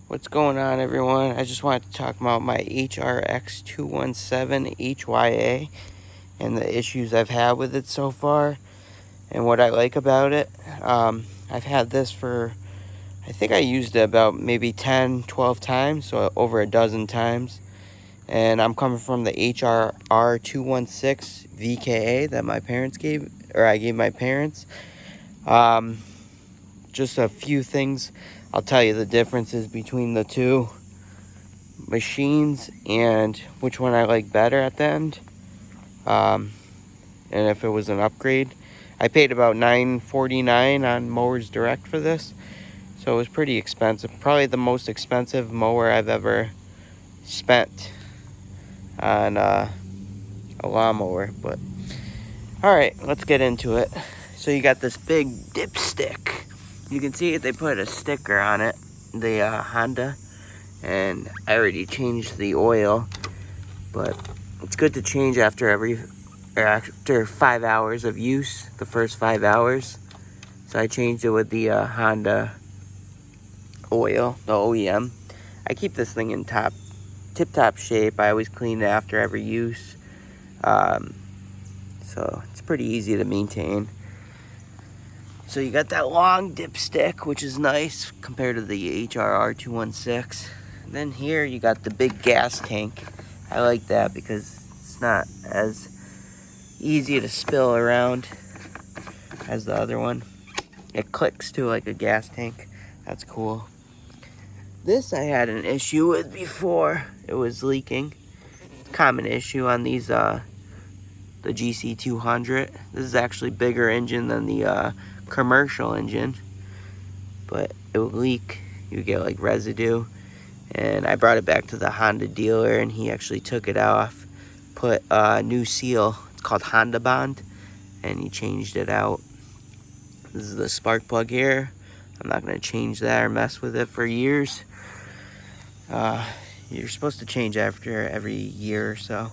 What's going on, everyone? I just wanted to talk about my HRX217HYA and the issues I've had with it so far and what I like about it. I've had this for, I think I used it about maybe 10, 12 times, so over a dozen times. And I'm coming from the HRR216VKA that my parents gave, or I gave my parents. Just a few things. I'll tell you the differences between the two machines and which one I like better at the end, and if it was an upgrade. I paid about $9.49 on Mowers Direct for this, so it was pretty expensive. Probably the most expensive mower I've ever spent on a lawnmower. But all right, let's get into it. So you got this big dipstick. You can see it, they put a sticker on it, the Honda, and I already changed the oil, but it's good to change after 5 hours of use, the first 5 hours. So I changed it with the Honda oil, the OEM. I keep this thing in tip-top shape. I always clean it after every use, so it's pretty easy to maintain. So you got that long dipstick, which is nice compared to the HRR216. And then here you got the big gas tank. I like that because it's not as easy to spill around as the other one. It clicks too like a gas tank. That's cool. This I had an issue with before. It was leaking. Common issue on these the GC200. This is actually bigger engine than the commercial engine, but it would leak. You get like residue, and I brought it back to the Honda dealer, and he actually took it off, put a new seal. It's called Honda Bond, and he changed it out. This is the spark plug here. I'm not going to change that or mess with it for years. You're supposed to change after every year or so.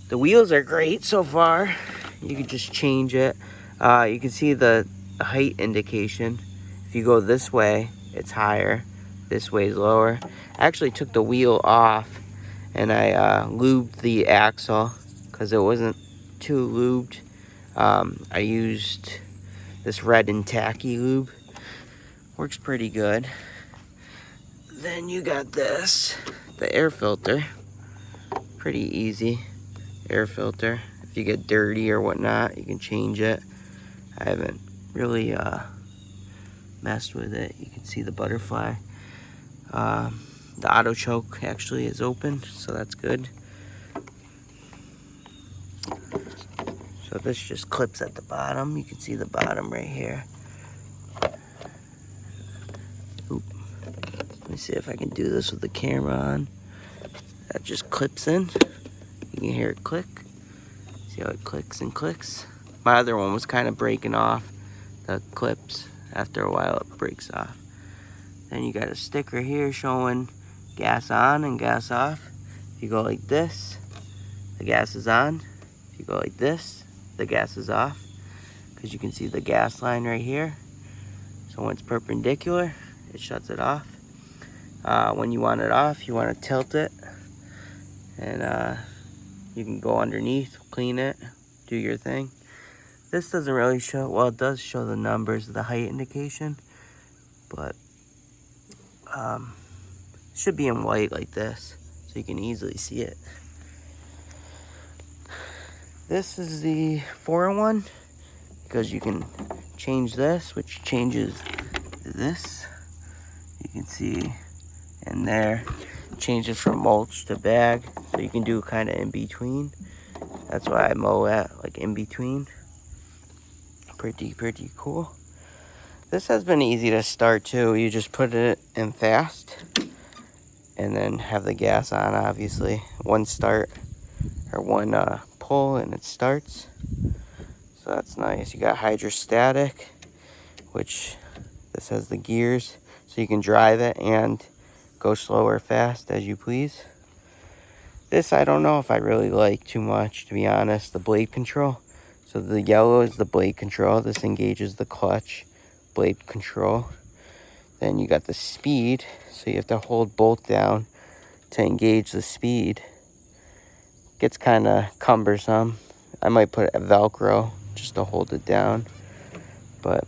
The wheels are great so far. You can just change it. You can see the height indication. If you go this way, it's higher. This way is lower. I actually took the wheel off and I lubed the axle because it wasn't too lubed. I used this red and tacky lube. Works pretty good. Then you got this, the air filter. Pretty easy air filter. If you get dirty or whatnot, you can change it. I haven't really messed with it. You can see the butterfly. The auto choke actually is open, so that's good. So this just clips at the bottom. You can see the bottom right here. Oop. Let me see if I can do this with the camera on. That just clips in. You can hear it click. See how it clicks and clicks? My other one was kind of breaking off the clips. After a while it breaks off. Then you got a sticker here showing gas on and gas off. If you go like this, the gas is on. If you go like this, the gas is off. Because you can see the gas line right here. So when it's perpendicular, it shuts it off. When you want it off, you want to tilt it. And you can go underneath, clean it, do your thing. This doesn't really show, well, it does show the numbers, the height indication, but it should be in white like this, so you can easily see it. This is the 4-in-1, because you can change this, which changes this. You can see in there, changes from mulch to bag, so you can do kind of in between. That's why I mow at, like in between. Pretty cool. This has been easy to start too. You just put it in fast and then have the gas on, obviously. One start or one pull and it starts. So that's nice. You got hydrostatic, which this has the gears, so you can drive it and go slow or fast as you please. This I don't know if I really like too much, to be honest. The blade control. So the yellow is the blade control. This engages the clutch blade control. Then you got the speed, so you have to hold both down to engage the speed. Gets kind of cumbersome. I might put a Velcro just to hold it down. But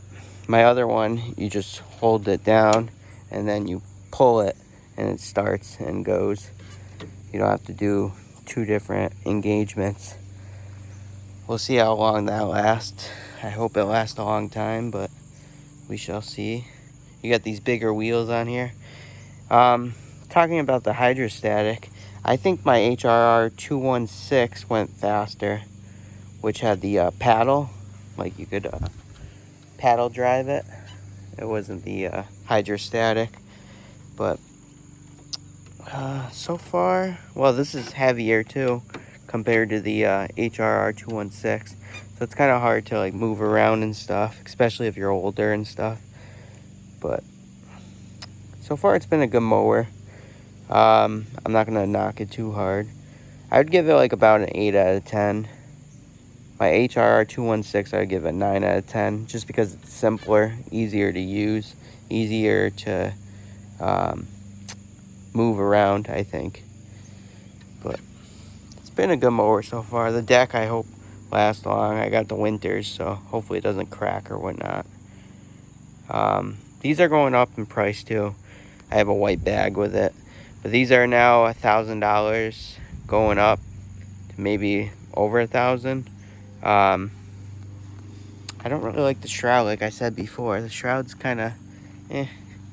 my other one, you just hold it down and then you pull it and it starts and goes. You don't have to do two different engagements. We'll see how long that lasts. I hope it lasts a long time, but we shall see. You got these bigger wheels on here. Talking about the hydrostatic, I think my HRR216 went faster, which had the paddle, like you could paddle drive it. It wasn't the hydrostatic, but so far, well, this is heavier too compared to the HRR216, so it's kind of hard to like move around and stuff, especially if you're older and stuff. But so far, it's been a good mower. I'm not gonna knock it too hard. I would give it like about an 8 out of 10. My HRR216, I would give it a 9 out of 10, just because it's simpler, easier to use, easier to move around, I think. But it's been a good mower so far. The deck, I hope, lasts long. I got the winters, so hopefully it doesn't crack or whatnot. These are going up in price too. I have a white bag with it, but these are now $1,000, going up to maybe over $1,000. I don't really like the shroud, like I said before. The shroud's kind of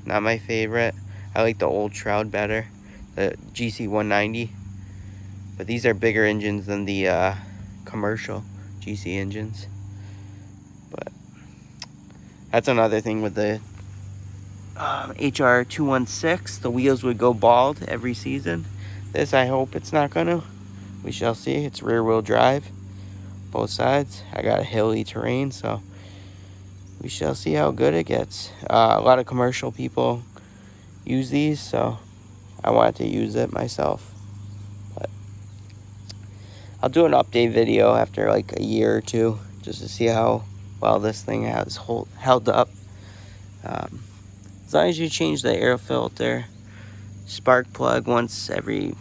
not my favorite. I like the old shroud better, the GC190. But these are bigger engines than the commercial GC engines. But that's another thing with the HR216. The wheels would go bald every season. This, I hope it's not gonna. We shall see. It's rear wheel drive, both sides. I got a hilly terrain, so we shall see how good it gets. A lot of commercial people use these, so I wanted to use it myself. But I'll do an update video after like a year or two, just to see how well this thing has held up. As long as you change the air filter, spark plug once every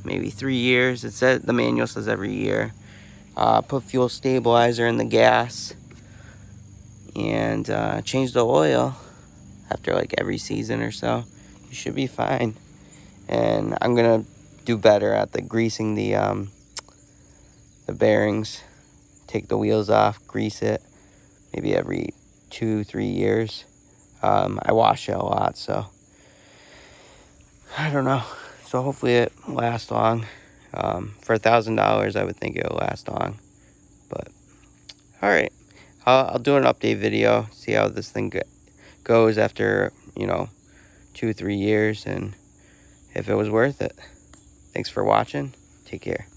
maybe 3 years. It said, the manual says every year. Put fuel stabilizer in the gas, and change the oil after like every season or so. You should be fine. And I'm gonna do better at the greasing the bearings. Take the wheels off, grease it maybe every 2-3 years. I wash it a lot, so I don't know. So hopefully it lasts long. For $1,000, I would think it'll last long. But all right, I'll do an update video, see how this thing goes after 2-3 years, and if it was worth it. Thanks for watching. Take care.